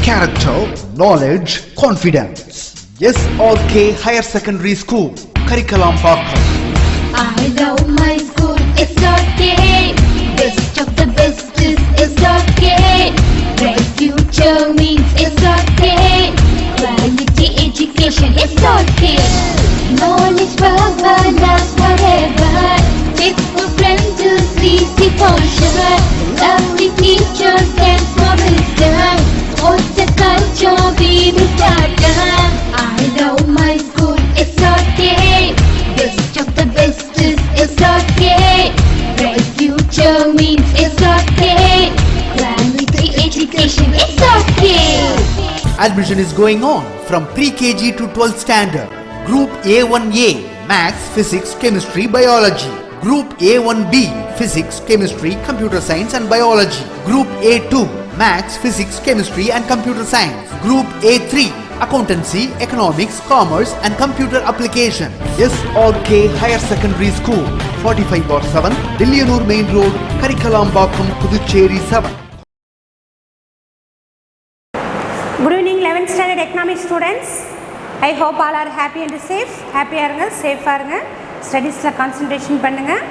character, knowledge, confidence. SRK Higher Secondary School, Karikalambakkam. I love my school, SRK. Best of the best is SRK. Bright future means SRK. Quality education, SRK. Knowledge forever, last forever. Faithful friends to see the culture. Lovely teachers and promisers. What's the culture we will start? I love my school, SRK. Best of the best is SRK. Bright future means SRK. Quality education, SRK. Admission is going on from pre-KG to 12th standard. Group A1A, Maths, Physics, Chemistry, Biology. Group A1B, Physics, Chemistry, Computer Science and Biology. Group A2, Maths, Physics, Chemistry and Computer Science. Group A3, Accountancy, Economics, Commerce and Computer Application. SRK Higher Secondary School, 45/7, Dillianur Main Road, Karikalambakkam, Puducherry 7. Good evening 11th standard economics students. I hope all are happy and safe. Happy இருங்க, சேஃபாக இருங்க, ஸ்டடீஸில் concentration பண்ணுங்கள்.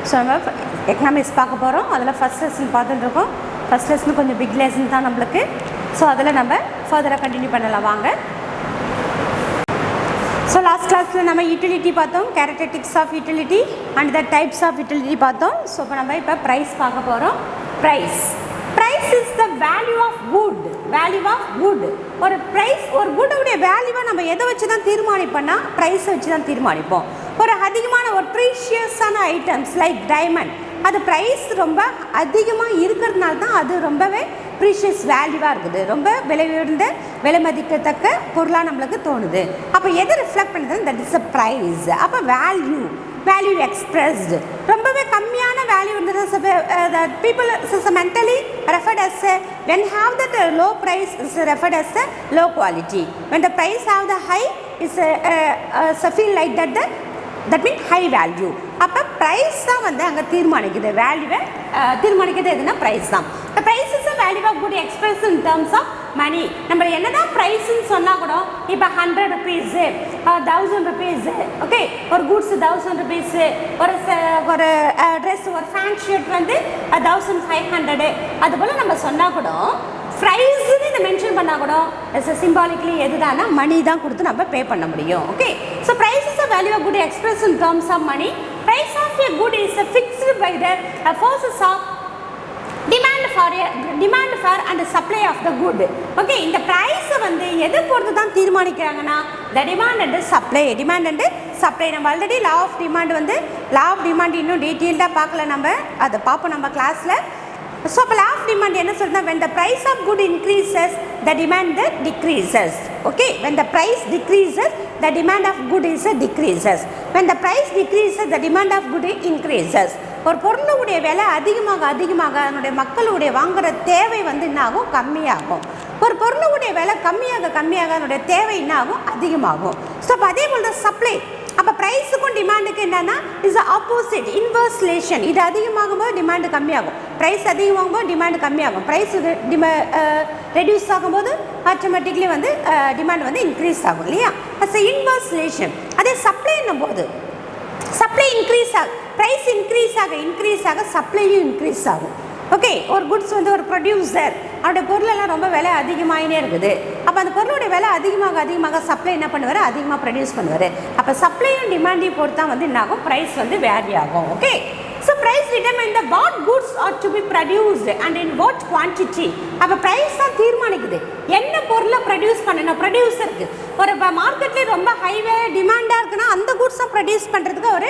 So நம்ம economics பார்க்க போகிறோம். அதில் first lesson பார்த்துட்டு இருக்கோம். ஃபஸ்ட் லெசன் கொஞ்சம் பிக் லெசன் தான் நம்மளுக்கு. ஸோ அதில் நம்ம ஃபர்தராக கண்டினியூ பண்ணலாம் வாங்க. ஸோ லாஸ்ட் கிளாஸில் நம்ம யூட்டிலிட்டி பார்த்தோம், characteristics of utility and the types of utility பார்த்தோம். ஸோ இப்போ நம்ம இப்போ ப்ரைஸ் பார்க்க போகிறோம். Price is the value of good. ஒரு ப்ரைஸ், ஒரு குட்டோடைய வேல்யூவை நம்ம எதை வச்சு தான் தீர்மானிப்போம்னா ப்ரைஸை வச்சு தான் தீர்மானிப்போம். ஒரு அதிகமான ஒரு ப்ரீஷியஸான ஐட்டம்ஸ் லைக் டைமண்ட், அது ப்ரைஸ் ரொம்ப அதிகமாக இருக்கிறதுனால தான் அது ரொம்பவே ப்ரீஷியஸ் வேல்யூவாக இருக்குது, ரொம்ப விலை உயர்ந்த விலை மதிக்கத்தக்க பொருளாக நம்மளுக்கு தோணுது. அப்போ எதை ரிஃப்ளெக்ட் பண்ணுறது? That is a price. அப்போ வேல்யூ எக்ஸ்பிரஸ்டு ரொம்பவே கம்மியான வேல்யூ இருந்தது. People is mentally referred as when have that low price is referred as low quality. When the price have the high is feel like that means high value. அப்போ price தான் வந்து அங்கே தீர்மானிக்குது, வேல்யூவை தீர்மானிக்கிறது எதுனா ப்ரைஸ் தான். இந்த price is a value of good express in terms of money. நம்ம என்ன தான் ப்ரைஸ்ன்னு சொன்னால் கூட இப்போ 100 rupees, 1000 rupees, ஓகே, ஒரு குட்ஸ் 1000 rupees, ஒரு ட்ரெஸ், ஒரு ஃபேண்ட் ஷர்ட் வந்து 1500, அதுபோல் நம்ம சொன்னால் கூட ப்ரைஸ்ன்னு இதை மென்ஷன் பண்ணால் கூட சிம்பாலிக்லி எதுதானா மணி தான் கொடுத்து நம்ம பே பண்ண முடியும். Okay, so price is a value of good express in terms of money. Price of a good is fixed by the forces of demand for and supply of the good. Okay, இந்த price வந்து எதை பொறுத்து தான் தீர்மானிக்கிறாங்கன்னா the demand and supply. நம்ம already law of demand இன்னும் டீட்டெயில்டாக பார்க்கல, நம்ம அதை பார்ப்போம் நம்ம கிளாஸில். ஸோ இப்போ law of demand என்ன சொல்லுன்னா, when the price of good increases the demand decreases. Okay, when the price decreases the demand of good is decreases. When the price decreases the demand of good increases. ஒரு பொருளுடைய விலை அதிகமாக அதனுடைய மக்களுடைய வாங்குகிற தேவை வந்து என்ன ஆகும்? கம்மியாகும். ஒரு பொருளுடைய விலை கம்மியாக அதனுடைய தேவை என்ன ஆகும்? அதிகமாகும். ஸோ அப்போ அதே போல் தான் சப்ளை. அப்போ ப்ரைஸுக்கும் டிமாண்டுக்கு என்னென்னா இஸ் ஆப்போசிட், இன்வர்ஸ் ரிலேஷன். இது அதிகமாகும் போது டிமாண்டு கம்மியாகும், ப்ரைஸ் அதிகமாகும் போது டிமாண்டு கம்மியாகும். ப்ரைஸ் ரெடியூஸ் ஆகும்போது ஆட்டோமேட்டிக்லி வந்து டிமாண்ட் வந்து இன்க்ரீஸ் ஆகும் இல்லையா? As inverse relation. அதே சப்ளைன்னும் போது சப்ளை இன்க்ரீஸ் ஆகும், ப்ரைஸ் இன்க்ரீஸ் ஆக சப்ளையும் இன்க்ரீஸ் ஆகும். ஓகே, ஒரு குட்ஸ் வந்து ஒரு ப்ரொடியூசர் அவருடைய பொருளெல்லாம் ரொம்ப விலை அதிகமாகினே இருக்குது. அப்போ அந்த பொருளுடைய விலை அதிகமாக சப்ளை என்ன பண்ணுவார்? அதிகமாக ப்ரொடியூஸ் பண்ணுவார். அப்போ சப்ளையும் டிமாண்டையும் பொறுத்து தான் வந்து என்ன ஆகும்? ப்ரைஸ் வந்து வேரி ஆகும். Okay, so price determine the what goods are to be produced and in what quantity. அப்போ ப்ரைஸ் தான் தீர்மானிக்குது என்ன பொருளை ப்ரொடியூஸ் பண்ணணும். ப்ரொடியூசருக்கு ஒரு மார்க்கெட்லேயே ரொம்ப ஹைவே டிமாண்டாக இருக்குன்னா அந்த குட்ஸை ப்ரொடியூஸ் பண்ணுறதுக்கு அவர்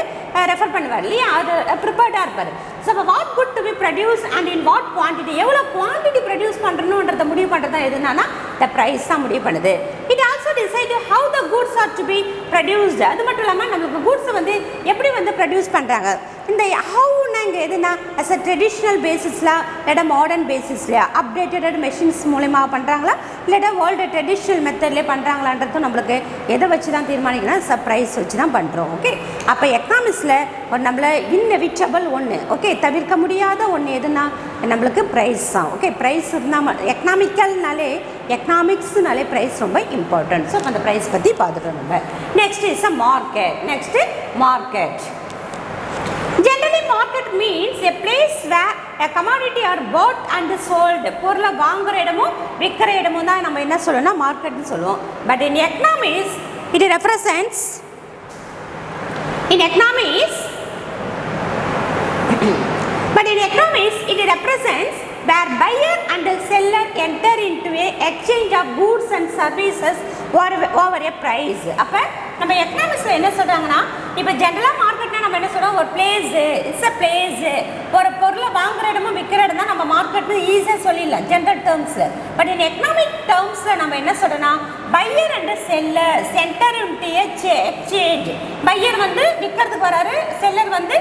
ரெஃபர் பண்ணுவார் இல்லையா? அது ப்ரிப்பேர்டாக இருப்பார். ஸோ இப்போ what good to be produce and in what quantity, எவ்வளோ குவான்டிட்டி ப்ரொடியூஸ் பண்ணுறணுன்றதை முடிவு பண்ணுறது தான் எதுனா த ப்ரைஸ் தான் முடிவு பண்ணுது. It also decide how the goods are to be produced. அது மட்டும் இல்லாமல் நம்மளுக்கு குட்ஸை வந்து எப்படி வந்து ப்ரொடியூஸ் பண்ணுறாங்க, இந்த ஹவுனா இங்கே எதுனா அஸ் அ ட்ரெடிஷ்னல் பேசிஸில் இல்லாட்டா மாடர்ன் பேசிஸ்லையா அப்டேட்டட் மெஷின்ஸ் மூலயமா பண்ணுறாங்களா இல்லாட்டா வேர்ல்டு ட்ரெடிஷ்னல் மெத்தட்லேயே பண்ணுறாங்களான்றதும் நம்மளுக்கு எதை வச்சு தான் தீர்மானிக்கணும் ப்ரைஸ் வச்சு தான் பண்ணுறோம். ஓகே, அப்போ எக்கனாமிக்ஸில் ஒரு நம்மளை இன்னெவிட்டபிள் ஒன்று, ஓகே, தவிர்க்க முடியாத ஒன்று எதுனா நம்மளுக்கு ப்ரைஸ் தான். ஓகே, ப்ரைஸ் இருந்தால் எக்கனாமிக்ஸ்னாலே ப்ரைஸ் ரொம்ப இம்பார்ட்டன்ட். ஸோ அந்த ப்ரைஸ் பற்றி பார்த்துட்டோம் நம்ம. Next is a market. Next market. Generally market means a place where a commodity are bought and sold. பொருளை வாங்குற இடமும் விற்கிற இடமும் தான் நம்ம என்ன சொல்லணும்னா மார்க்கெட்னு சொல்லுவோம். But in economics it represents where buyer and seller enter into a exchange of goods and services over a price. அப்போ நம்ம எக்கனாமிக்ஸில் என்ன சொல்கிறாங்கன்னா இப்போ ஜென்ரலாக மார்க்கெட்னா நம்ம என்ன சொல்கிறோம், ஒரு பிளேஸு, இட்ஸ் அ பிளேஸு, ஒரு பொருளை வாங்குற இடமும் விற்கிற இடம் தான் நம்ம மார்க்கெட்னு ஈஸியாக சொல்லிடலாம் ஜென்ரல் டேர்ம்ஸில். பட் இன் எக்கனாமிக் டேர்ம்ஸில் நம்ம என்ன சொல்கிறோன்னா buyer and seller centre into exchange. Buyer வந்து விற்கிறதுக்கு வராரு, செல்லர் வந்து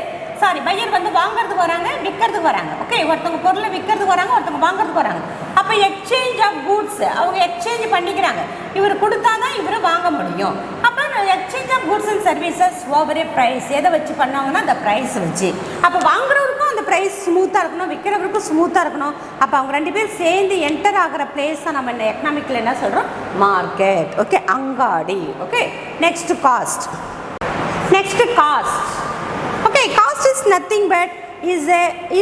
பையர் வந்து வாங்குறதுக்கு வராங்க, விற்கிறதுக்கு வராங்க. ஓகே, ஒருத்தவங்க பொருளை விற்கிறதுக்கு வராங்க, ஒருத்தவங்க வாங்குறதுக்கு வராங்க. அப்போ எக்ஸ்சேஞ்ச் ஆஃப் கூட்ஸ், அவங்க எக்ஸ்சேஞ்ச் பண்ணிக்கிறாங்க. இவர் கொடுத்தா தான் இவர் வாங்க முடியும். அப்போ exchange of goods and services over a price. எதை வச்சு பண்ணாங்கன்னா அந்த ப்ரைஸ் வச்சு. அப்போ வாங்குறவருக்கும் அந்த ப்ரைஸ் ஸ்மூத்தாக இருக்கணும், விற்கிறவருக்கும் ஸ்மூத்தாக இருக்கணும். அப்போ அவங்க ரெண்டு பேரும் சேர்ந்து என்டர் ஆகிற பிளேஸ் தான் நம்ம எக்கனாமிக்கில் என்ன சொல்கிறோம், மார்க்கெட். ஓகே, அங்காடி. Okay, next cost. Okay, cost is nothing but is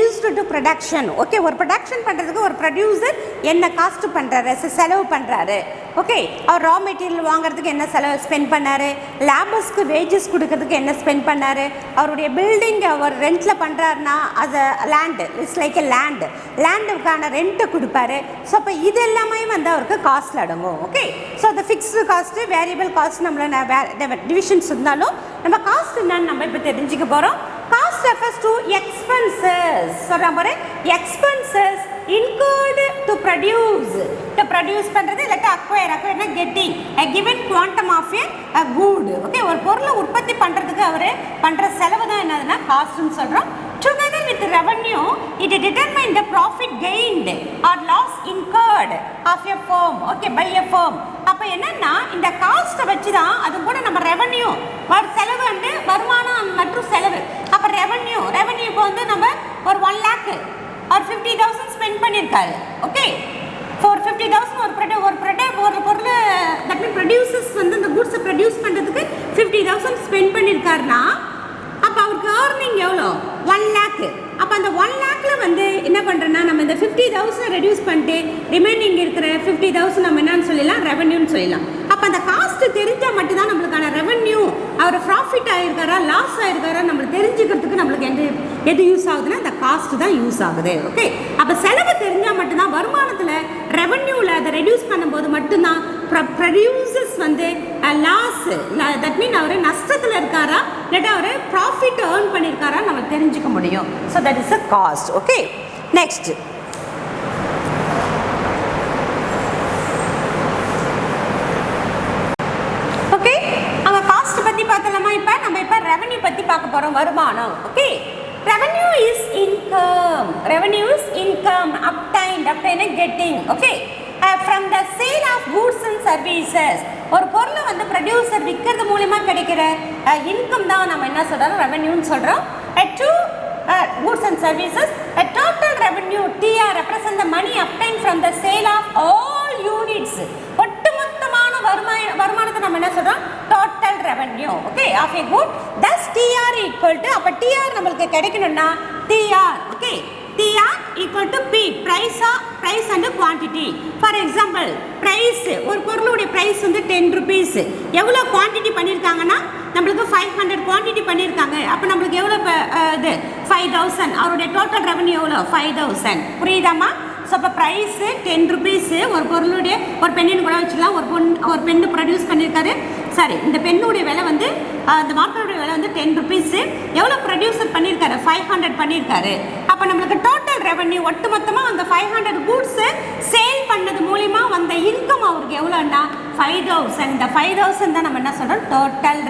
used to production. Okay, ஒரு ப்ரொடக்ஷன் பண்ணுறதுக்கு ஒரு ப்ரொடியூசர் என்ன காஸ்ட் பண்ணுறாரு, செலவு பண்ணுறாரு. ஓகே, அவர் ரா மெட்டீரியல் வாங்குறதுக்கு என்ன செலவு ஸ்பெண்ட் பண்ணார், லேபர்ஸ்க்கு வேஜஸ் கொடுக்கறதுக்கு என்ன ஸ்பெண்ட் பண்ணார், அவருடைய பில்டிங் அவர் ரெண்ட்டில் பண்ணுறாருனா அது லேண்டு, இட்ஸ் லைக் எ லேண்டுக்கான ரெண்ட்டை கொடுப்பாரு. ஸோ அப்போ இது எல்லாமே வந்து அவருக்கு காஸ்ட்டில் அடங்கும். ஓகே, ஸோ அந்த ஃபிக்ஸ்டு காஸ்ட்டு, வேரியபிள் காஸ்ட், நம்மள டிவிஷன்ஸ் இருந்தாலும் நம்ம காஸ்ட் என்னன்னு நம்ம இப்போ தெரிஞ்சுக்க போகிறோம். Cost refers to expenses. சொல்ற மாதிரி expenses incurred to produce பண்றது இல்ல acquire getting a given quantum of a good. Okay, ஒரு பொருளை உற்பத்தி பண்றதுக்கு அவரு பண்ற செலவு தான் என்னதுன்னா காஸ்ட்னு சொல்றோம். Together with revenue, it determines the profit gained or loss incurred of a firm. Okay, by a firm. அப்போ என்னன்னா இந்த காஸ்ட்டை வச்சு தான் அது கூட நம்ம ரெவன்யூ செலவு வந்து வருமானம் மற்றும் செலவு. அப்போ ரெவன்யூ இப்போ வந்து நம்ம ஒரு 1 lakh ஒரு 50,000 ஸ்பெண்ட் பண்ணியிருக்காரு. ஓகே, ஃபார் 50,000 ஒரு பொருள் தட் மீன் ப்ரொடியூசர்ஸ் வந்து இந்த குட்ஸை ப்ரொடியூஸ் பண்ணுறதுக்கு 50,000 ஸ்பெண்ட் பண்ணியிருக்காருன்னா அப்போ அவருக்கு ஏர்னிங் எவ்வளோ, 1 lakh. அப்போ அந்த 1 lakhல வந்து என்ன பண்ணுறேன்னா நம்ம இந்த 50,000 ரெடியூஸ் பண்ணிட்டு ரிமைனிங் இருக்கிற 50,000 நம்ம என்னன்னு சொல்லலாம், ரெவன்யூன்னு சொல்லலாம். அப்போ அந்த காஸ்ட்டு தெரிஞ்சால் மட்டும்தான் நம்மளுக்கான ரெவன்யூ, அவர் ப்ராஃபிட் ஆகிருக்காரா லாஸ் ஆகிருக்காரா நம்மளுக்கு தெரிஞ்சுக்கிறதுக்கு நம்மளுக்கு எது யூஸ் ஆகுதுன்னா அந்த காஸ்ட்டு தான் யூஸ் ஆகுது. ஓகே, அப்போ செலவு தெரிஞ்சால் மட்டும்தான் வருமானத்தில் ரெவன்யூவில் அதை ரெடியூஸ் பண்ணும்போது மட்டும்தான் ப்ரொடியூசர்ஸ் வந்து லாஸ், தட் மீன் அவர் நஷ்டத்தில் இருக்காரா இல்லாட்டா அவர் ப்ராஃபிட் ஏர்ன் பண்ணியிருக்காரா நம்ம தெரிஞ்சுக்க முடியும். So that is a cost. Okay, next okay, அவங்க காஸ்ட் பற்றி பார்த்தலாமா? இப்போ நம்ம ரெவன்யூ பற்றி பார்க்க போகிறோம், வருமானம். Okay, revenue is income obtained getting. Okay, from the sale of goods and services. ஒரு பொருளை வந்து ப்ரொடியூசர் விற்கிறது மூலமா கிடைக்கிற இன்கம் தான் நம்ம என்ன சொல்கிறோம், ரெவன்யூன்னு சொல்கிறோம். Goods and services, a total revenue TR represent the money obtained from the sale of all units. ஒட்டுமொத்தமான வருமானத்தை நம்ம என்ன சொல்றோம், total revenue. Okay, of a good. Thus TR equal to, அப்ப TR நம்மளுக்கு கிடைக்கணும்னா TR. Okay, TR equal to P, price and quantity. For example, price, ஒரு பொருளுடைய price வந்து 10 rupees. எவ்வளோ குவான்டிட்டி பண்ணியிருக்காங்கன்னா நம்மளுக்கு 500 குவான்டிட்டி பண்ணியிருக்காங்க. அப்போ நம்மளுக்கு எவ்வளோ இது 5,000. அவருடைய டோட்டல் ரெவன்யூ எவ்வளோ, 5,000. புரியுதாம்மா? ஸோ அப்போ ப்ரைஸு 10 rupees. ஒரு பொருளுடைய ஒரு பெண்ணின் கூட வச்சுக்கலாம், ஒரு பெண்ணு ப்ரொடியூஸ் பண்ணியிருக்காரு. சாரி இந்த பெண்ணுடைய விலை வந்து அந்த மார்க்கருடைய விலை வந்து 10 rupees. எவ்வளோ ப்ரொடியூசர் பண்ணியிருக்காரு 500 பண்ணியிருக்காரு. அப்போ நம்மளுக்கு டோட்டல் ரெவன்யூ ஒட்டுமொத்தமாக அந்த 500 கூட்ஸு சேல் பண்ணது மூலிமா வந்த இன்கம் அவருக்கு எவ்வளோன்னா 5,000. இந்த 5,000 தான் நம்ம என்ன சொல்கிறோம் டோட்டல்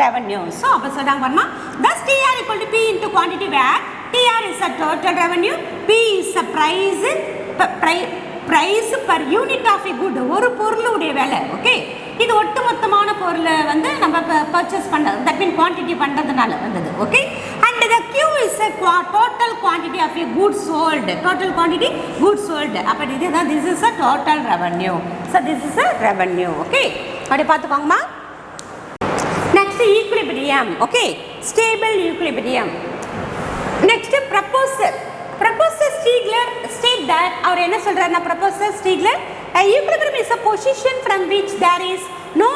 ரெவன்யூ. ஸோ அப்போ சொல்கிறாங்க பாருமா thus TR equal to P into quantity where TR is a total revenue, P is a price per unit of a good. ஒரு பொருளுடைய விலை. ஓகே, இது ஒட்டுமொத்தமான பொருளை வந்து நம்ம பர்ச்சேஸ் பண்ணுறது, தட் மீன் குவான்டிட்டி பண்ணுறதுனால வந்தது. Okay, and the Q is a total quantity of a goods sold. Total quantity goods sold. அப்போ இதுதான் this is a total revenue. So this is a revenue. Okay, அப்படி பார்த்துக்கோங்கம்மா. Next equilibrium. Okay, stable equilibrium. Next Professor Stiegler state that அவர் என்ன சொல்றாருன்னா Professor Stiegler equilibrium is a position from which there is no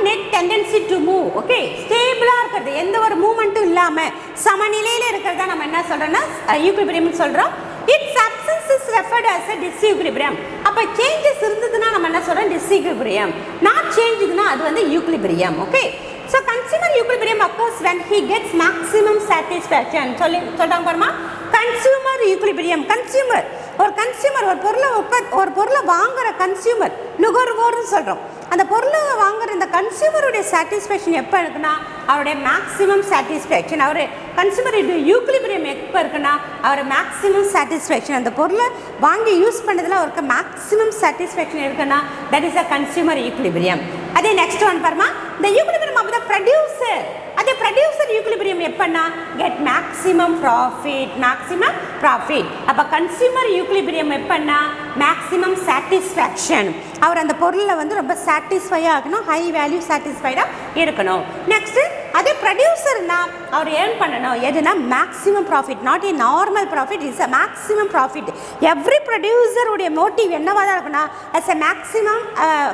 net tendency to move. Okay, ஸ்டேபிளா இருக்குது, எந்த ஒரு மூவ்மெண்ட்டும் இல்லாம சமநிலையில இருக்கிறதா நம்ம என்ன சொல்றோம்னா ஈக்குலிபிரியம் சொல்றோம். Its absence is referred as a disequilibrium. அப்ப சேஞ்சஸ் இருந்ததுன்னா நம்ம என்ன சொல்றோம் disequilibrium. not changeதுன்னா அது வந்து equilibrium. Okay, so consumer equilibrium occurs when he gets maximum satisfaction. சொல்றாங்க பாருமா consumer equilibrium. ஒரு பொருளை வாங்குற கன்சியூமர் நுகர்வோர்னு சொல்றோம். அந்த பொருளை வாங்குற இந்த கன்சியூமருடைய சாட்டிஸ்ஃபேக்ஷன் எப்போ இருக்குன்னா அவருடைய மேக்ஸிமம் சாட்டிஸ்ஃபேக்ஷன். அவர் கன்சியூமர் ஈக்குலிபிரியம் எப்போ இருக்குன்னா அவர் மேக்ஸிமம் சாட்டிஸ்ஃபேக்ஷன். அந்த பொருளை வாங்கி யூஸ் பண்ணதில் அவருக்கு மேக்ஸிமம் சாட்டிஸ்ஃபேக்ஷன் இருக்குன்னா that is a consumer equilibrium. அதே நெக்ஸ்ட் ஒன் பாருமா இந்த ஈக்குலிபிரியம் ஆஃப் த ப்ரொடியூசர். அதே ப்ரொடியூசர் ஈக்குலிபிரியம் எப்பன்னா கெட் மேக்ஸிமம் ப்ராஃபிட். அப்போ கன்சியூமர் ஈக்குலிபிரியம் எப்பன்னா மேக்ஸிமம் சாட்டிஸ்ஃபேக்ஷன். அவர் அந்த பொருளில் வந்து ரொம்ப சாட்டிஸ்ஃபையாக இருக்கணும், ஹை வேல்யூ சாட்டிஸ்ஃபைடாக இருக்கணும். நெக்ஸ்ட்டு அதே ப்ரொடியூசர்னா அவர் ஏர்ன் பண்ணணும் எதுனா maximum profit, not a normal profit, is a maximum profit. Every ப்ரொடியூசருடைய மோட்டிவ் என்னவாக தான் இருக்குன்னா அஸ் அ மேக்ஸிமம்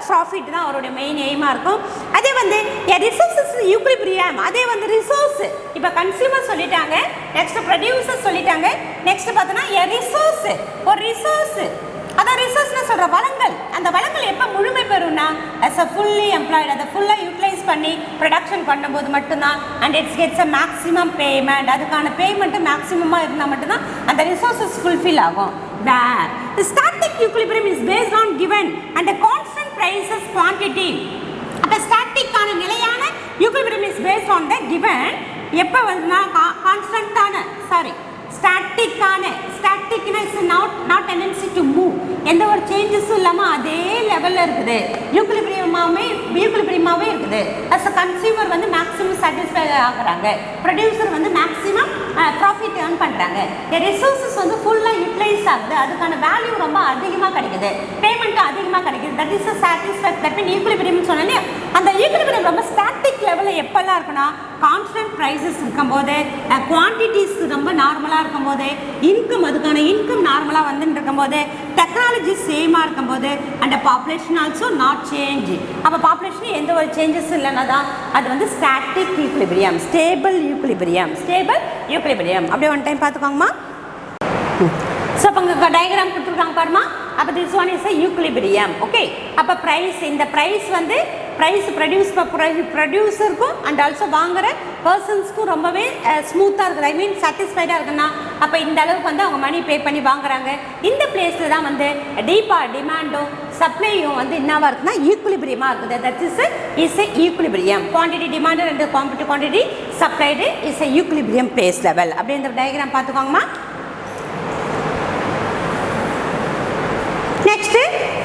ப்ராஃபிட் தான் அவருடைய மெயின் எய்மாக இருக்கும். அதே வந்து ரிசோர்ஸஸ் ஈக்குலிபிரியம். அதே வந்து ரிசோர்ஸ் இப்போ கன்சியூமர் சொல்லிட்டாங்க, நெக்ஸ்ட் ப்ரொடியூசர் சொல்லிட்டாங்க, நெக்ஸ்ட் பார்த்தோன்னா ரிசோர்ஸ். ஒரு ரிசோர்ஸ் அதான் ரிசோர்ஸ்னு சொல்கிற வளங்கள். அந்த வளங்கள் எப்போ முழுமை பெறும்னா அஸ் அ ஃபுல்லி எம்ப்ளாய்டு, அதை ஃபுல்லாக யூட்டிலைஸ் பண்ணி ப்ரொடக்ஷன் பண்ணும்போது மட்டும்தான். And it's gets a maximum payment. அதுக்கான பேமெண்ட்டு மேக்ஸிமமாக இருந்தால் மட்டும்தான் அந்த ரிசோர்ஸஸ் ஃபுல்ஃபில் ஆகும். Where the static equilibrium is based on given and constant prices quantity. அப்போ ஸ்டாட்டிக்கான நிலையான equilibrium is based on the given. எப்போ வந்துன்னா கான்ஸ்டன்டான ஸ்டாட்டிக்னா is not tendency to move. எந்த ஒரு சேஞ்சஸும் இல்லாமல் அதே லெவலில் இருக்குது, ஈக்குலிபிரியமாகவே இருக்குது. அஸ் அ கன்சியூமர் வந்து மேக்ஸிமம் சாட்டிஸ்ஃபை ஆகுறாங்க, ப்ரொடியூசர் வந்து மேக்ஸிமம் ப்ராஃபிட் ஏர்ன் பண்ணுறாங்க, ரிசோர்ஸஸ் வந்து ஃபுல்லாக யூட்டிலைஸ் ஆகுது, அதுக்கான வேல்யூ ரொம்ப அதிகமாக கிடைக்குது, பேமெண்ட்டும் அதிகமாக கிடைக்குது. That is a satisfied. That mean ஈக்குலிபிரியம்னு சொன்னாலே அந்த ஈக்குலிபிரியம் ரொம்ப ஸ்டாட்டிக் லெவலில் எப்போல்லாம் இருக்குன்னா கான்ஸ்டன்ட் ப்ரைஸஸ் இருக்கும்போது, குவான்டிட்டிஸ் ரொம்ப நார்மலாக இருக்கும்போது, அதுக்கான இன்கம் நார்மலாக வந்துட்டு இருக்கும்போது, டெக்னாலஜி சேமாக இருக்கும்போது, and population also not change. அப்போ பாப்புலேஷன் எந்த ஒரு சேஞ்சஸ் இல்லைன்னா தான் அது வந்து ஸ்டாட்டிக் ஈக்குலிபிரியம். Stable equilibrium. அப்படியே ஒன் டைம் பார்த்துக்கோங்கம்மா. ஸோ அப்போ இங்கே டயக்ராம் கொடுத்துருக்காங்க பாருமா. அப்போ this one is a equilibrium. Okay, அப்போ ப்ரைஸ், இந்த ப்ரைஸ் வந்து ப்ரொடியூசருக்கும் அண்ட் ஆல்சோ வாங்குற பர்சன்ஸ்க்கும் ரொம்பவே ஸ்மூத்தாக இருக்குது, ஐ மீன் சாட்டிஸ்ஃபைடாக இருக்குன்னா அப்போ இந்த அளவுக்கு வந்து அவங்க மணி பே பண்ணி வாங்குறாங்க. இந்த பிளேஸில் தான் வந்து டிமாண்டும் சப்ளையும் வந்து என்னவாக இருக்குன்னா ஈக்குலிபிரியமாக இருக்குது. That is a equilibrium. Quantity demanded and quantity supplied is a equilibrium place level. அப்படியே இந்த diagram பார்த்துக்கோங்கம்மா. Next,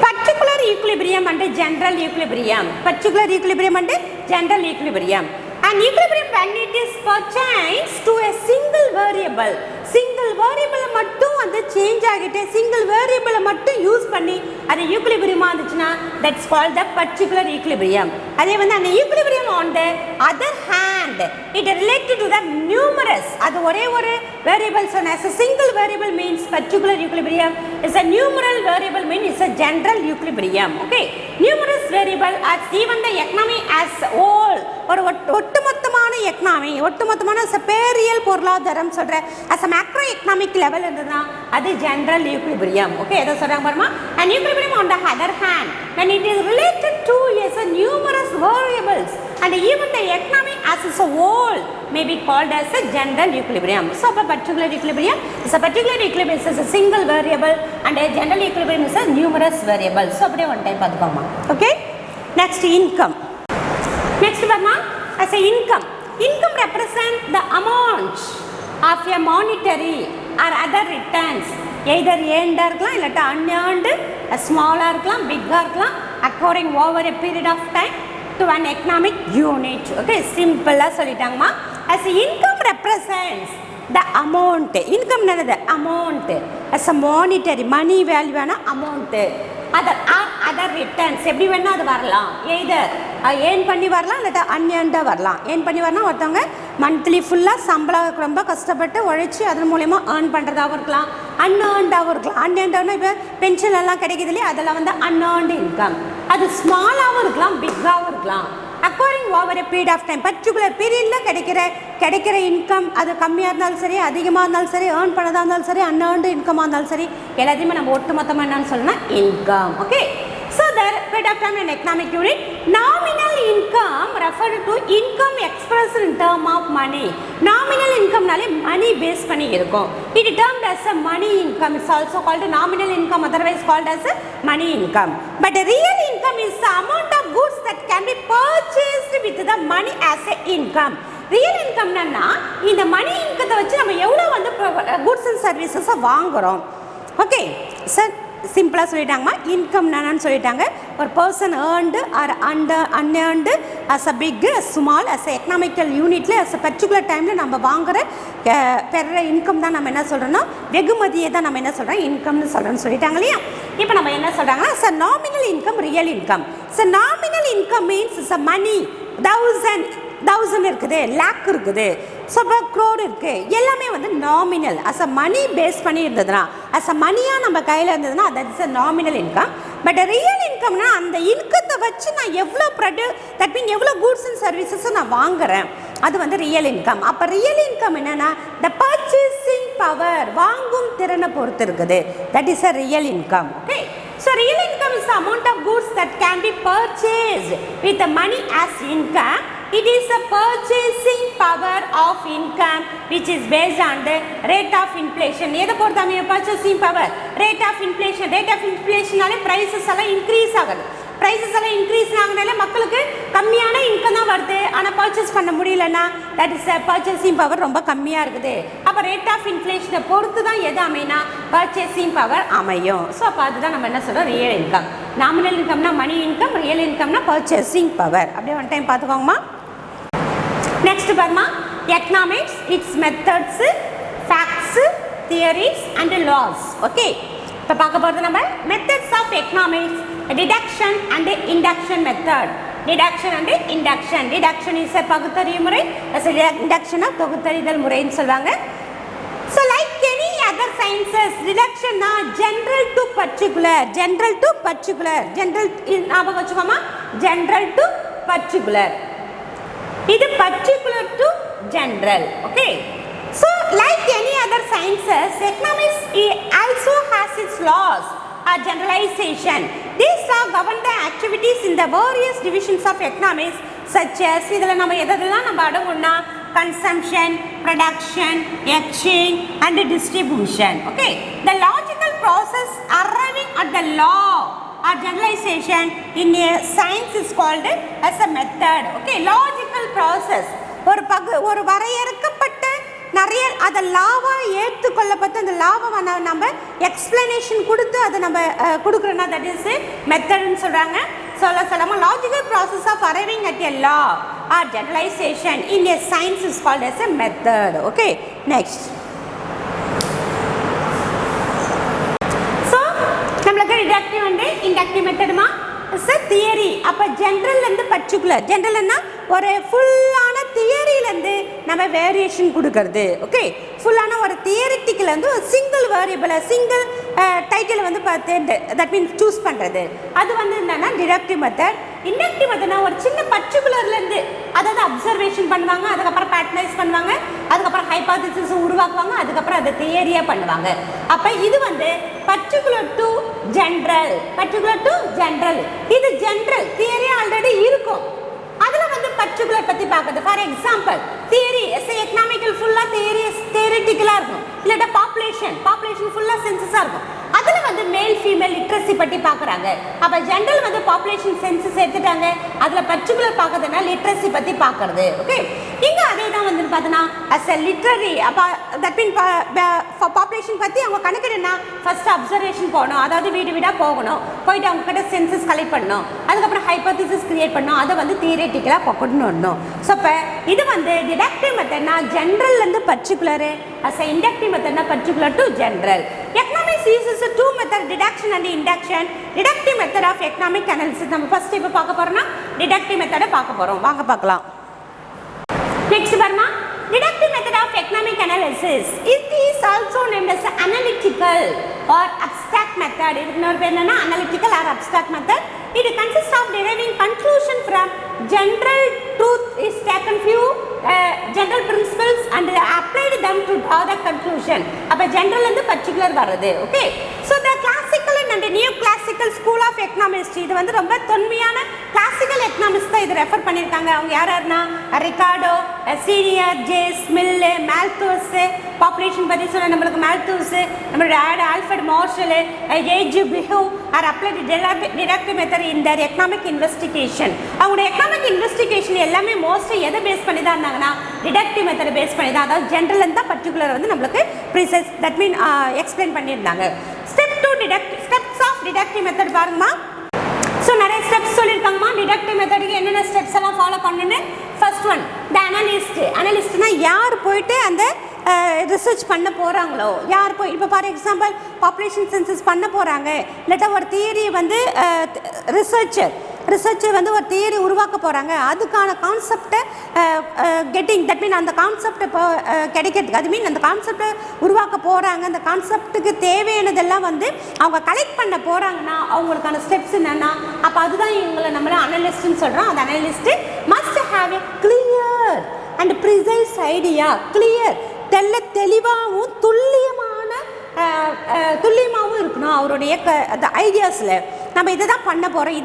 particular equilibrium and general equilibrium. Particular equilibrium and general equilibrium. An equilibrium when it is pertains to a single variable. Single variable மட்டும் அந்த change ஆகிட்டு single வேரியபிளை மட்டும் use பண்ணி அது ஈக்குலிபிரியமாக இருந்துச்சுன்னா that's called the particular equilibrium. அதே வந்து அந்த equilibrium on the other hand it related to the numerous. அது ஒரே ஒரு வேரியபிள் சொன்ன as a single variable means particular equilibrium, is a numeral variable mean is a general equilibrium. Okay, numerous variable as even the economy as whole ஒரு ஒட்டுமொத்தமான economy, ஒட்டுமொத்தமான பெரியல் பொருளாதாரம் சொல்கிற as a macro economic level இருந்ததுன்னா அது general equilibrium. Okay, எதை சொல்கிறாங்க பாருமா? And equilibrium on the other hand when it is related to yes numerous variables and even the economy as a whole may be called as a general equilibrium. So a particular equilibrium is a single variable and a general equilibrium is a numerous variable. So அப்படியே one time பார்த்துக்கோமா. Okay, next income. Next barma, as a income represent the amount of a monetary or other returns, either earned இருக்கலாம் இல்லாட்டா unearned, smaller இருக்கலாம் bigger இருக்கலாம், occurring over a period of time to an economic unit. Okay, simple சொல்லிட்டாங்கம்மா. as income represents the amount, income என்னது? amount as a monetary money value ஆன amount, other returns எப்படி வேணா அது வரலாம், எய்தர் ஏர்ன் பண்ணி வரலாம் இல்லாட்டா அன்ஏர்ன்டாக வரலாம். ஏர்ன் பண்ணி வரலாம் ஒருத்தவங்க மந்த்லி ஃபுல்லாக சம்பளம் ரொம்ப கஷ்டப்பட்டு உழைச்சி அதன் மூலயமா ஏர்ன் பண்ணுறதாகவும் இருக்கலாம், அன்ஏர்ன்டாகவும் இருக்கலாம். அன்ஏர்ன்டானா இப்போ பென்ஷன் எல்லாம் கிடைக்குது இல்லையா, அதெல்லாம் வந்து அன்ஏர்ன்டு இன்கம். அது ஸ்மாலாகவும் இருக்கலாம் பிக்காகவும் இருக்கலாம். According over a period of time, particular பீரியடில் கிடைக்கிற இன்கம் அது கம்மியாக இருந்தாலும் சரி அதிகமாக இருந்தாலும் சரி, ஏர்ன் பண்ணதாக இருந்தாலும் சரி, அன்ஏர்ன்டு இன்கமாக இருந்தாலும் சரி, எல்லாத்தையுமே நம்ம ஒட்டுமொத்தமாக என்னன்னு சொல்லணும்னா income. Okay, so the period of time in economic unit, nominal income referred to income expressed in term of money. Nominal income நாலே money base பண்ணி இருக்கும். It is termed as a money income. It's also called nominal income, otherwise called as a money income. But the real income is the amount of goods that can be purchased with the money as a income. Real இன்கம்னா இந்த money இன்கத்தை வச்சு நம்ம எவ்வளோ வந்து goods and சர்வீசஸை வாங்குகிறோம். Okay sir, சிம்பிளாக சொல்லிட்டாங்கம்மா. Income என்னன்னு சொல்லிட்டாங்க, ஒரு person earned or unearned as a big small as a economical யூனிட்டில் அஸ் அ பர்டிகுலர் டைமில் நம்ம வாங்குகிற பெற இன்கம் தான் நம்ம என்ன சொல்கிறோன்னா வெகுமதியை தான் நம்ம என்ன சொல்கிறோம் இன்கம்னு சொல்கிறோன்னு சொல்லிட்டாங்க இல்லையா. இப்போ நம்ம என்ன சொல்கிறாங்கன்னா sir nominal income, real income. Sir nominal income means is a money, thousand இருக்குது, லேக் இருக்குது, ஸோ இப்போ க்ரோடு இருக்குது, எல்லாமே வந்து nominal as a money base பண்ணி இருந்ததுன்னா, அஸ் அ மணியாக நம்ம கையில் இருந்ததுன்னா that is a nominal income. But real இன்கம்னா அந்த இன்கத்தை வச்சு நான் எவ்வளோ தட் மீன் எவ்வளோ குட்ஸ் அண்ட் சர்வீசஸும் நான் வாங்குகிறேன், அது வந்து ரியல் இன்கம். அப்போ ரியல் இன்கம் என்னென்னா த பர்ச்சேசிங் பவர், வாங்கும் திறனை பொறுத்து இருக்குது, that is a real income. Okay, so real income is the amount of goods that can be purchased with the money as income. It is the purchasing power of income which is based on the rate of inflation. எதை பொறுத்தாமே purchasing power, rate of inflation. rate of inflationனாலே prices எல்லாம் increase ஆகுது. prices எல்லாம் increase ஆகுனால மக்களுக்கு கம்மியான income தான் வருது, ஆனால் purchase பண்ண முடியலன்னா தட் இஸ் பர்ச்சேசிங் பவர் ரொம்ப கம்மியாக இருக்குது. அப்போ ரேட் ஆஃப் இன்ஃப்ளேஷனை பொறுத்து தான் எது அமைனா பர்ச்சேசிங் பவர் அமையும். ஸோ அப்போ அதுதான் நம்ம என்ன சொல்கிறோம் ரியல் இன்கம். நாமினல் இன்கம்னா மணி இன்கம், ரியல் இன்கம்னா பர்ச்சேசிங் பவர். அப்படியே ஒன் டைம் பார்த்துக்கோங்கம்மா. நெக்ஸ்ட் பாருமா, economics, it's methods, facts, theories and laws. Okay, இப்போ பார்க்க போகிறது நம்ம methods of economics, deduction and induction method. Deduction and induction. Deduction is பகுத்தறிவு முறை, இண்டக்ஷனா தொகுத்தறிதல் முறைன்னு சொல்லுவாங்க. So like any other sciences, டிடக்ஷன்னா general to particular, general to particular, general ஞாபகம் வச்சுக்கோமா, ஜென்ரல் டு பர்டிகுலர், இது particular to general. Okay, so like any other sciences, economics also has its laws or generalization. These law govern the activities in the various divisions of economics such as இதில் நம்ம எதெல்லாம் நம்ம அடங்கும்னா consumption, production, exchange and distribution. Okay, the logical process arriving at the law or generalization in a science is called as a method. Okay, logical process, ஒரு வரையறுக்கப்பட்ட நிறைய அதை லாவாக ஏற்றுக்கொள்ளப்பட்டு அந்த லாவை நம்ம எக்ஸ்பிளனேஷன் கொடுத்து அதை நம்ம கொடுக்குறோன்னா தட் இஸ் மெத்தட்னு சொல்கிறாங்க. சொல்லாமல் logical process of arriving at a law or generalisation in a science is called as a method. Okay, next so நம்மளுக்கு டிடக்டிவ் அண்ட் இண்டக்டிவ் மெத்தடுமா சார் தியரி. அப்போ ஜென்ரல்லேருந்து பர்டிகுலர், ஜென்ரல்னா ஒரு ஃபுல்லான தியரியிலேருந்து நம்ம வேரியேஷன் கொடுக்கறது. ஓகே, ஃபுல்லான ஒரு தியரிட்டிக்கிலேருந்து ஒரு சிங்கிள் வேரியபிளை சிங்கிள் டைட்டில் வந்து பார்த்து தட் மீன்ஸ் சூஸ் பண்ணுறது, அது வந்து என்னென்னா டிடக்டிவ் மெத்தட். இண்டக்டிவ் மெத்தட்னா ஒரு சின்ன பர்டிகுலர்லேருந்து அதாவது அப்சர்வேஷன் பண்ணுவாங்க, அதுக்கப்புறம் பேட்டர்னைஸ் பண்ணுவாங்க, அதுக்கப்புறம் ஹைபாதிசிஸ் உருவாக்குவாங்க, அதுக்கப்புறம் அதை தியரியாக பண்ணுவாங்க. அப்போ இது வந்து particular to general, particular to general. இது ஜென்ரல் தியரி ஆல்ரெடி இருக்கும், அதில் வந்து பர்டிகுலர் பற்றி பார்க்குறது. ஃபார் எக்ஸாம்பிள் தியரி எக்கனாமிக்கல் ஃபுல்லாக தியரிட்டிக்கலாக இருக்கும், இல்லாட்டா பாப்புலேஷன் ஃபுல்லாக சென்சஸாக இருக்கும். அதில் வந்து மேல் ஃபீமேல் லிட்ரஸி பற்றி பார்க்குறாங்க. அப்போ ஜென்ரல் வந்து பாப்புலேஷன் சென்சஸ் எடுத்துட்டாங்க, அதில் பர்டிகுலர் பார்க்கறதுனா லிட்ரஸி பற்றி பார்க்குறது. ஓகே, இங்கே அதே தான் வந்து பார்த்தோன்னா அஸ் எ லிட்ரரி. அப்போ தட் மீன் பாப்புலேஷன் பற்றி அவங்க கணக்கிடுனா ஃபர்ஸ்ட் அப்சர்வேஷன் போகணும், அதாவது வீடு வீடாக போகணும், போயிட்டு அவங்க கிட்ட சென்சஸ் கலெக்ட் பண்ணணும், அதுக்கப்புறம் ஹைபோதிசிஸ் கிரியேட் பண்ணணும், அதை வந்து தியரிட்டிக்கலாக கொண்டு வரணும். ஸோ இப்போ இது வந்து டிடக்டிவ் மெத்தட்னா ஜென்ரல்லேருந்து பர்டிகுலரு, அஸ் எ இண்டக்டிவ் மெத்தட்னா particular to general. Economics uses two method, deduction and induction. Deductive method of economic analysis நம்ம ஃபர்ஸ்ட் இப்போ பார்க்க போறோம்னா deductive method பார்க்க போறோம். வாங்க பார்க்கலாம். நெக்ஸ்ட் பாருங்க, deductive method of economic analysis. It is also named as analytical or abstract method. இதுக்கு இன்னொரு பேர் என்னன்னா analytical or abstract method. It consists of deriving conclusion from general truth is taken few general principles and applied them to draw the conclusion. அப்ப general இருந்து particular வருது. Okay, so the classical and new classical school of economics, இது வந்து ரொம்ப தொன்மையான classical economics தான் இது refer பண்ணியிருக்காங்க. அவங்க யாருன்னா ரிகார்டோ, சீனியர், ஜேஸ், மில்லு, மால்தூஸ், பாப்புலேஷன் பற்றி சொன்ன நம்மளுக்கு மால்தூஸ், நம்மளோட ஆல்ஃபர்ட் மார்ஷல், ஏஜ் பிஹூ are applied deductive method in their economic investigation. அவங்களோட எக்கனாமிக் இன்வெஸ்டிகேஷன் எல்லாமே மோஸ்ட்லி எதை பேஸ் பண்ணி தான் இருந்தாங்கன்னா டிடக்டிவ் மெத்தட் பேஸ் பண்ணி தான், அதாவது ஜென்ரல் இருந்தால் பர்டிகுலர் வந்து நம்மளுக்கு ப்ரிசைஸ் தட் மீன் எக்ஸ்பிளைன் பண்ணியிருந்தாங்க. Step 2 steps of deductive method பாருங்கம்மா. ஸோ நிறைய ஸ்டெப்ஸ் சொல்லியிருக்காங்கம்மா. டிடக்டிவ் மெத்தடுக்கு என்னென்ன ஸ்டெப்ஸ் எல்லாம் ஃபாலோ பண்ணணுன்னு. ஃபர்ஸ்ட் ஒன் த அனலிஸ்ட்னா யார் போயிட்டு அந்த ரிசர்ச் பண்ண போகிறாங்களோ, யார் போய் இப்போ ஃபார் எக்ஸாம்பிள் பாப்புலேஷன் சென்சஸ் பண்ண போகிறாங்க, இல்லாட்டா ஒரு தியரி வந்து ரிசர்ச்சர் வந்து ஒரு தியரி உருவாக்க போகிறாங்க, அதுக்கான கான்செப்டை கெட்டிங் தட் மீன் அந்த கான்செப்டை இப்போ கிடைக்கிறதுக்கு அது மீன் அந்த கான்செப்டை உருவாக்க போகிறாங்க, அந்த கான்செப்டுக்கு தேவையானதெல்லாம் வந்து அவங்க கலெக்ட் பண்ண போகிறாங்கன்னா அவங்களுக்கான ஸ்டெப்ஸ் என்னென்னா, அப்போ அதுதான் இவங்களை நம்மள அனலிஸ்ட்னு சொல்கிறோம். அந்த analyst must have a clear and precise idea. Clear தெளிவாகவும் துல்லியமாகவும் இருக்கணும் அவருடைய ஐடியாஸில். நம்ம இதை தான் பண்ண போகிறோம்,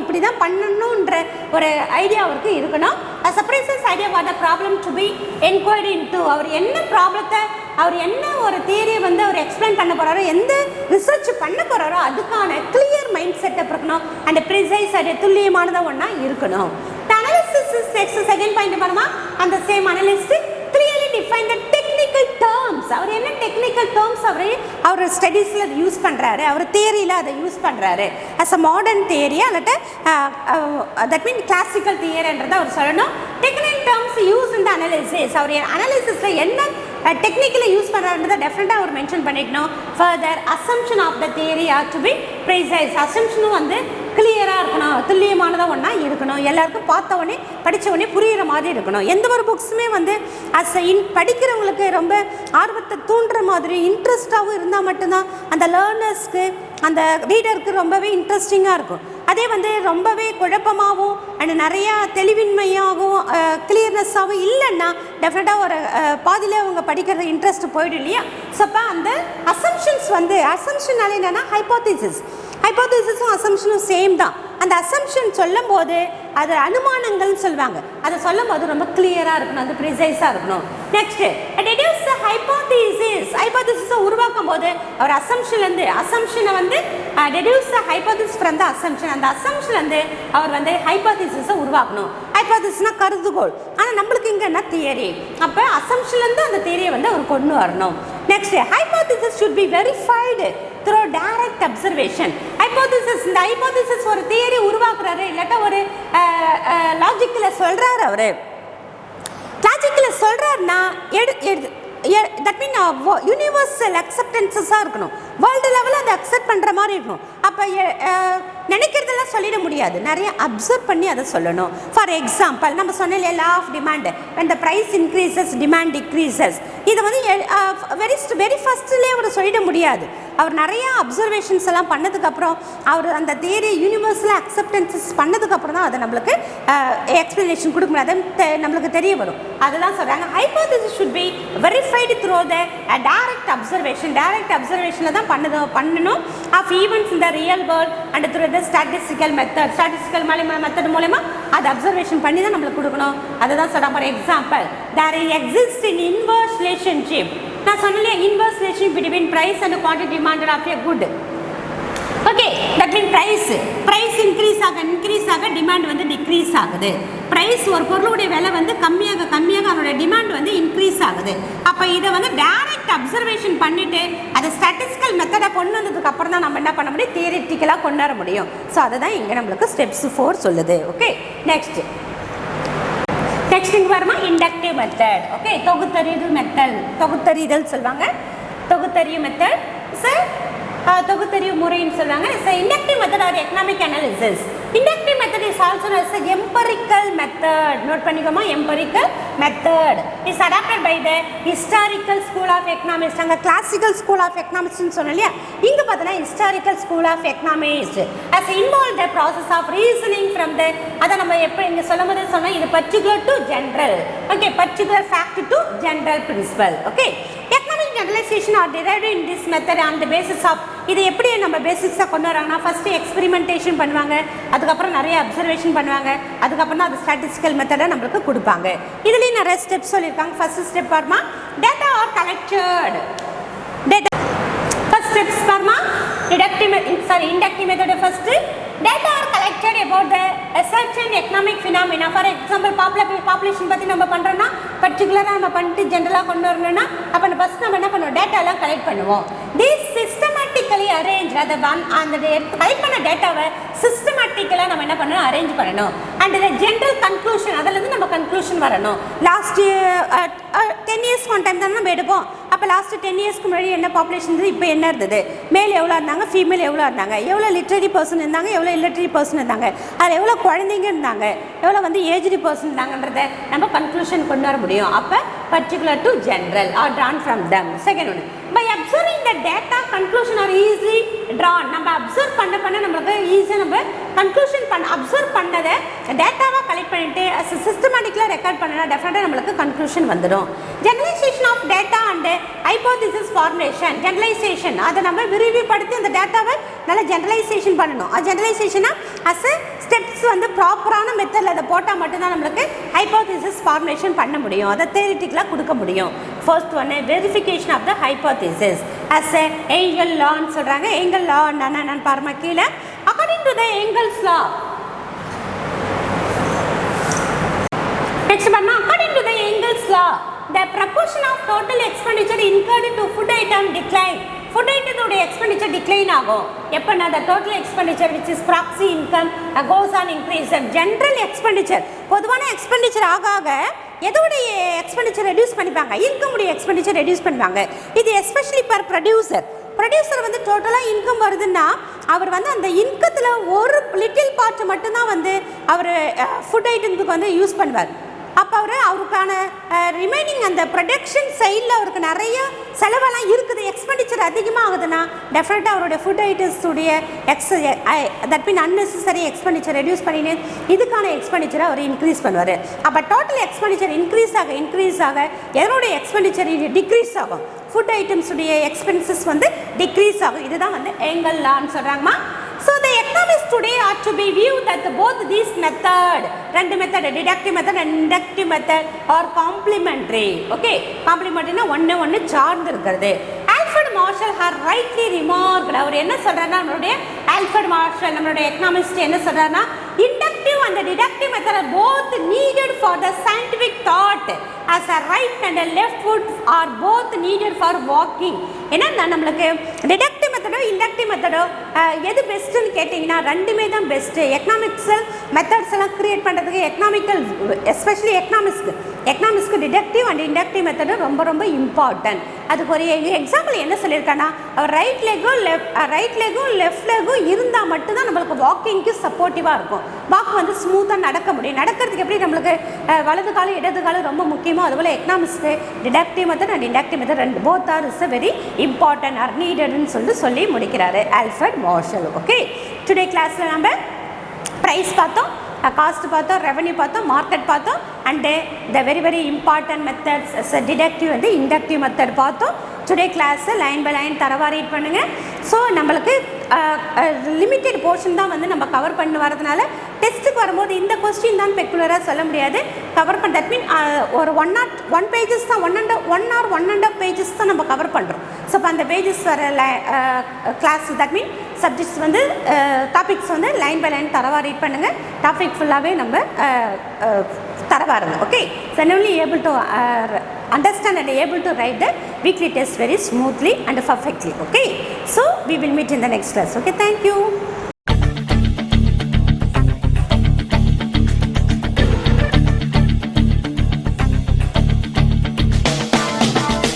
இப்படி தான் பண்ணணுன்ற ஒரு ஐடியா அவருக்கு இருக்கணும். Surprises idea for the problem to be enquired into. அவர் என்ன ப்ராப்ளத்தை, அவர் என்ன ஒரு தியரியை வந்து அவர் எக்ஸ்பிளைன் பண்ண போகிறாரோ, எந்த ரிசர்ச் பண்ண போகிறாரோ அதுக்கான கிளியர் மைண்ட் செட்டப் இருக்கணும். அண்ட் ப்ரிசைஸ் ஐடியா துல்லியமானதாக ஒன்றா இருக்கணும். த அனாலிசிஸ் செகண்ட் பாயிண்ட் பண்ணுமா, அந்த same analyst clearly define the technical terms. அவர் என்ன டெக்னிக்கல் டேர்ம்ஸ் அவர் ஸ்டடீஸில் யூஸ் பண்ணுறாரு, அவர் தியரியில் அதை யூஸ் பண்ணுறாரு. அஸ் அ மாடர்ன் தியரி அல்லட்டு தட் மீன் கிளாசிக்கல் தியரின்றதை அவர் சொல்லணும். டெக்னிக்கல் டேர்ம்ஸ் யூஸ் இந்த அனாலிசிஸ், அவர் அனாலிசிஸில் என்ன டெக்னிக்கலை யூஸ் பண்ணுறாருன்றதை டெஃபினட்டாக அவர் மென்ஷன் பண்ணிக்கணும். Further assumption of the theory are to be precise. அசம்ஷனும் வந்து கிளியராக இருக்கணும், துல்லியமானதாக ஒன்றா இருக்கணும், எல்லாருக்கும் பார்த்த உடனே படித்த உடனே புரிகிற மாதிரி இருக்கணும். எந்த ஒரு புக்ஸுமே வந்து படிக்கிறவங்களுக்கு ரொம்ப ஆர்வத்தை தூண்டுற மாதிரி இன்ட்ரெஸ்டாகவும் இருந்தால் மட்டும்தான் அந்த லேர்னர்ஸ்க்கு அந்த ரீடருக்கு ரொம்பவே இன்ட்ரெஸ்டிங்காக இருக்கும். அதே வந்து ரொம்பவே குழப்பமாகவும் அண்ட் நிறையா தெளிவின்மையாகவும் கிளியர்னஸ்ஸாகவும் இல்லைன்னா டெஃபினட்டாக ஒரு பாதியில் அவங்க படிக்கிற இன்ட்ரெஸ்ட் போயிடும் இல்லையா. ஸோ அப்போ அந்த அசம்ஷன்ஸ் வந்து அசம்ஷனால என்னென்னா ஹைப்போதீசிஸும் அசம்ஷனும் சேம் தான். அந்த அசம்ஷன் சொல்லும் போது அது அனுமானங்கள்னு சொல்லுவாங்க, அதை சொல்லும் போது ரொம்ப கிளியராக இருக்கணும், அது ப்ரிசைஸாக இருக்கணும். நெக்ஸ்ட்டு டெடியூஸ் த ஹைப்போதீசிஸை உருவாக்கும் போது அவர் அசம்ஷனை வந்து deduce the hypothesis from the assumption, அந்த அசம்ஷன்லேருந்து அவர் வந்து ஹைப்போதீசிஸை உருவாக்கணும். ஹைப்போதீசிஸ்னால் கருதுகோள், ஆனால் நம்மளுக்கு இங்கே என்ன தியரி, அப்போ அசம்ஷன்லேருந்து அந்த தியரியை வந்து அவர் கொண்டு வரணும். Next hypothesis should be verified through direct observation. இந்த ஹைப்போதீசிஸ் ஒரு தியரி உருவாக்குறாரு, இல்லாட்டா ஒரு லாஜிக்கில் சொல்கிறாரு, அவர் லாஜிக்கில் சொல்கிறாருன்னா தட் மீன் யூனிவர்சல் அக்செப்டன்ஸஸாக இருக்கணும், வேர்ல்டு லெவலில் அதை அக்செப்ட் பண்ணுற மாதிரி இருக்கணும். அப்போ நினைக்கிறதெல்லாம் சொல்லிட முடியாது, நிறைய அப்சர்வ் பண்ணி அதை சொல்லணும். ஃபார் எக்ஸாம்பிள் நம்ம சொன்ன law of demand, when the price increases demand decreases, இதை வந்து வெரி ஃபஸ்ட்லேயே அவர் சொல்லிட முடியாது. அவர் நிறையா அப்சர்வேஷன்ஸ் எல்லாம் பண்ணதுக்கப்புறம் அவர் அந்த தியரி யூனிவர்ஸில் அக்செப்டன்சஸ் பண்ணதுக்கப்புறம் தான் அதை நம்மளுக்கு எக்ஸ்ப்ளனேஷன் கொடுக்க முடியாது, நம்மளுக்கு தெரிய வரும். அதுதான் சொல்கிறாங்க hypothesis should be verified through the direct observation. Direct அப்சர்வேஷனில் தான் பண்ணணும் of events in the real world and through the statistical method. Statistical method மூலமா அதை அப்சர்வேஷன் பண்ணி தான் நம்மளுக்கு கொடுக்கணும். அதுதான் சொல்கிறாங்க. For example there exist in inverse relationship. நான் சொன்னேன் inverse relationship between price and quantity demanded of a good. Okay, that mean price increase ஆக டிமாண்ட் வந்து டிக்ரீஸ் ஆகுது. ப்ரைஸ் ஒரு பொருளுடைய விலை வந்து கம்மியாக அதோட டிமாண்ட் வந்து இன்க்ரீஸ் ஆகுது. அப்போ இதை வந்து டைரக்ட் அப்சர்வேஷன் பண்ணிவிட்டு அதை ஸ்டாட்டிஸ்டிக்கல் மெத்தடை கொண்டு வந்ததுக்கு அப்புறம் தான் நம்ம என்ன பண்ண முடியும், தியரிட்டிக்கலாக கொண்டு வர முடியும். ஸோ அதுதான் இங்கே நம்மளுக்கு ஸ்டெப்ஸ் 4 சொல்லுது. ஓகே, நெக்ஸ்ட் இங்கே வருமா இண்டக்டிவ் மெத்தட். ஓகே, தொகுத்தறிதல் சொல்லுவாங்க. தொகுத்தறிவு மெத்தட் சார் தொகுத்தறிவு முறைன்னு சொல்லுவாங்க. Inductive method or economic analysis. Inductive method is also as a empirical method. Note பண்ணிக்கோமா, empirical method is adapted by the historical school of economics. அங்கே classical school of economics சொன்னோம் இல்லையா, இங்கே பார்த்தோன்னா historical school of economics as involved the process of reasoning from the, அதை நம்ம எப்படி இங்கே சொல்லும் போது சொன்னால் இது particular to general. Okay, particular fact to general principle. Okay, economic generalization are derived in this method on the basis of, இது எப்படி நம்ம பேசிக்ஸாக கொண்டு வராங்கன்னா ஃபஸ்ட்டு எக்ஸ்பெரிமெண்டேஷன் பண்ணுவாங்க, அதுக்கப்புறம் நிறைய அப்சர்வேஷன் பண்ணுவாங்க, அதுக்கப்புறம் தான் அது ஸ்டாட்டிஸ்டிக்கல் மெத்தடை நம்மளுக்கு கொடுப்பாங்க. இதுலேயும் நிறைய ஸ்டெப்ஸ் சொல்லியிருக்காங்க. ஃபஸ்ட்டு ஸ்டெப் பாருமா, data are collected. First steps பாருமா, inductive method. First data are collected about the certain economic phenomena. For example, population பற்றி நம்ம பண்ணுறோன்னா பர்டிகுலராக நம்ம பண்ணிட்டு ஜென்ரலாக கொண்டு வரணும்னா அப்போ ஃபஸ்ட் நம்ம என்ன பண்ணுவோம், டேட்டாலாம் கலெக்ட் பண்ணுவோம். திஸ் சிஸ்டமேட்டிக்கலி அரேஞ்ச், அதை அந்த கலெக்ட் பண்ண டேட்டாவை சிஸ்டமேட்டிக்கலாக நம்ம என்ன பண்ணணும், அரேஞ்ச் பண்ணணும். அண்ட் இந்த ஜென்ரல் கன்க்ளூஷன், அதுலேருந்து நம்ம கன்க்ளூஷன் வரணும். லாஸ்ட்டு 10 இயர்ஸ்க்கு ஒன் டைம் தானே நம்ம எடுப்போம். அப்போ லாஸ்ட்டு 10 இயர்ஸ்க்கு முன்னாடி என்ன பாப்புலேஷன் இருந்தது, இப்போ என்ன இருந்தது, மேல் எவ்வளோ இருந்தாங்க, ஃபீமேல் எவ்வளோ இருந்தாங்க, எவ்வளோ லிட்ரரி பர்சன் இருந்தாங்க, எவ்வளோ இல்லட்ரரி பர்சன் இருந்தாங்க, அதில் எவ்வளோ குழந்தைங்க இருந்தாங்க, எவ்வளோ வந்து ஏஜ்டு பர்சன் இருந்தாங்கன்றதை நம்ம கன்க்ளூஷன் கொண்டு வர முடியும். அப்போ particular to general are drawn from them. Second ஒன்று, by observing the data conclusion are easily drawn. நம்ம அப்சர்வ் பண்ண நம்மளுக்கு ஈஸியாக நம்ம கன்க்ளூஷன் அப்சர்வ் பண்ணதை டேட்டாவாக கலெக்ட் பண்ணிட்டு சிஸ்டமேட்டிக்கலாக ரெக்கார்ட் பண்ணால் டெஃபினட்டாக நம்மளுக்கு கன்க்ளூஷன் வந்துடும். Generalisation of data and hypothesis formation. Generalisation, அதை நம்ம விரிவுபடுத்தி அந்த டேட்டாவை நல்லா ஜெனரலைசேஷன் பண்ணணும். ஜெனரலைசேஷனாக அஸ் ஸ்டெப்ஸ் வந்து ப்ராப்பரான மெத்தடில் அதை போட்டால் மட்டும்தான் நம்மளுக்கு ஹைபோதிசிஸ் ஃபார்மேஷன் பண்ண முடியும், அதை தியரிட்டிக்கலாக கொடுக்க முடியும். ஃபர்ஸ்ட் ஒன்று, verification of the hypothesis as Engel லான்னு சொல்கிறாங்க. ஏங்கல் லா நான் பாருமா கீழே, according to the Engel's law. Next பாருமா, according to the Engel's law the proportion of total expenditure incurred to food item decline. Food ஐட்டத்தோடைய expenditure decline ஆகும். எப்போனா the total expenditure which is proxy income goes on increase. General expenditure, பொதுவான expenditure ஆக எதோடைய expenditure reduce பண்ணிப்பாங்க, இன்கமுடைய expenditure reduce பண்ணுவாங்க. இது especially per producer வந்து டோட்டலாக இன்கம் வருதுன்னா அவர் வந்து அந்த இன்கத்தில் ஒரு லிட்டில் பார்ட் மட்டும்தான் வந்து அவர் ஃபுட் ஐட்டத்துக்கு வந்து யூஸ் பண்ணுவார். அப்போ அவருக்கான ரிமைனிங் அந்த ப்ரொடக்ஷன் சைடில் அவருக்கு நிறைய செலவெல்லாம் இருக்குது, எக்ஸ்பெண்டிச்சர் அதிகமாக ஆகுதுன்னா டெஃபினட்டாக அவருடைய ஃபுட் ஐட்டம்ஸுடைய that mean unnecessary expenditure reduce பண்ணிட்டு இதுக்கான எக்ஸ்பெண்டிச்சரை அவர் இன்க்ரீஸ் பண்ணுவார். அப்போ டோட்டல் எக்ஸ்பெண்டிச்சர் இன்க்ரீஸ் ஆக எதனுடைய எக்ஸ்பெண்டிச்சர் டிக்ரீஸ் ஆகும், ஃபுட் ஐட்டம்ஸுடைய எக்ஸ்பென்சஸ் வந்து டிக்ரீஸ் ஆகும். இதுதான் வந்து ஏங்கல் லான்னு சொல்கிறாங்கம்மா. So the economists today are to be viewed that both these method, ரெண்டு method, deductive method and inductive method are complementary. Okay, காம்ப்ளிமெண்ட்ரினா ஒன்று சார்ந்து இருக்கிறது. Alfred Marshall her rightly remarked, அவர் என்ன சொல்கிறாருன்னா ஆல்ஃபர்ட் மார்ஷல் நம்மளுடைய எக்கனாமிஸ்ட் என்ன சொல்கிறாருன்னா, inductive and deductive method are both needed for the scientific thought as a right and a left foot are both needed for walking. ஏன்னா நம்மளுக்கு deductive மெத்தடோ inductive மெத்தடோ எது பெஸ்ட்டுன்னு கேட்டிங்கன்னா ரெண்டுமே தான் பெஸ்ட்டு. எக்கனாமிக்ஸல் மெத்தட்ஸ் எல்லாம் க்ரியேட் பண்ணுறதுக்கு எக்கனாமிக்கல் எஸ்பெஷலி எக்கனாமிக்ஸ்க்கு எக்கனாமிக்ஸ்க்கு டிடக்டிவ் அண்ட் இண்டக்டிவ் மெத்தடு ரொம்ப ரொம்ப இம்பார்ட்டன்ட். அதுக்கு ஒரு எக்ஸாம்பிள் என்ன சொல்லியிருக்காங்கன்னா, அவர் ரைட் லெக்கும் லெஃப்ட் லெக்கும் இருந்தால் மட்டும்தான் நம்மளுக்கு வாக்கிங்க்கு சப்போர்ட்டிவாக இருக்கும். வாக் வந்து ஸ்மூத்தாக நடக்க முடியும். நடக்கிறதுக்கு எப்படி நம்மளுக்கு வலது காலம் இடது காலம் ரொம்ப முக்கியமோ, அதுபோல் எக்கனாமிக்ஸ்க்கு deductive method and inductive method ரெண்டு both are is a very important are நீடட்னு சொல்லி முடிக்கிறாரு ஆல்ஃபர்ட் மார்ஷல். ஓகே, டுடே கிளாஸில் நம்ம ப்ரைஸ் பார்த்தோம், காஸ்ட் பார்த்தோம், ரெவன்யூ பார்த்தோம், மார்க்கெட் பார்த்தோம், and the very very important methods deductive வந்து இண்டக்டிவ் மெத்தட் பார்த்தோம். டுடே கிளாஸை லைன் பை லைன் தரவாக ரீட் பண்ணுங்கள். ஸோ நம்மளுக்கு லிமிட்டெட் போர்ஷன் தான் வந்து நம்ம கவர் பண்ணி வரதுனால டெஸ்ட்டுக்கு வரும்போது இந்த கொஸ்டின் தான் பெக்குலராக சொல்ல முடியாது. கவர் பண்ண தட் மீன் ஒரு ஒன் பேஜஸ் தான், one or one and half pages தான் நம்ம கவர் பண்ணுறோம். ஸோ இப்போ அந்த பேஜஸ் வர கிளாஸ் தட் மீன் சப்ஜெக்ட்ஸ் வந்து டாபிக்ஸ் வந்து லைன் பை லைன் தரவாக ரீட் பண்ணுங்கள். டாபிக் ஃபுல்லாகவே நம்ம தரவாக இருந்தோம். Okay, so only able to understand and able to write the weekly test very smoothly and perfectly. Okay, so we will meet in the next class. Okay, thank you.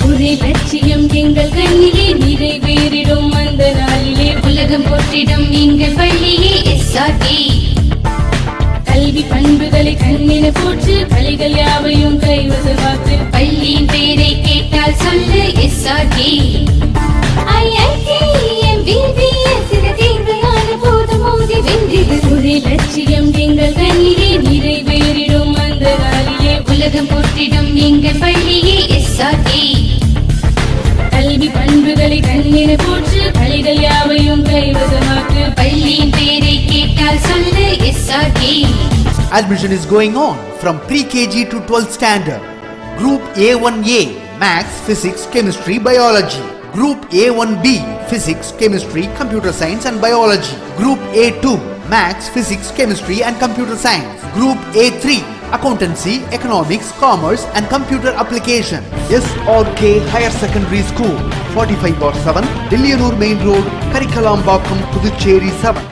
ஒரே லட்சியம் எங்கள் கண்ணிலே நிறைவேறிடும் அந்த நாளிலே உலகம் போற்றிடும் எங்கள் பள்ளியே SRT. கல்வி பண்புகளை கண்ணின போற்று பள்ளிகள் யாவையும் கைவசமாக்கு பள்ளியின் பெயரை கேட்டால் சொல்லு SRT. ஒரே லட்சியம் எங்கள் கண்ணிலே நிறைவேறிடும் அந்த நாளிலே உலகம் போற்றிடும் எங்கள் பள்ளியே SRT. கல்வி பண்புகளை கண்ணின போற்று பள்ளிகள் யாவையும் கைவசமாக்கு பள்ளியின் பெயரை கேட்டால் சொல்லு SRT. Admission is going on from pre-KG to 12th standard. Group A1A Maths, Physics, Chemistry, Biology. Group A1B Physics, Chemistry, Computer Science and Biology. Group A2 Maths, Physics, Chemistry and Computer Science. Group A3 Accountancy, Economics, Commerce and Computer Application. SRK Higher Secondary School, 45/7, Dillianur Main Road, Karikalambakkam, Puducherry 7.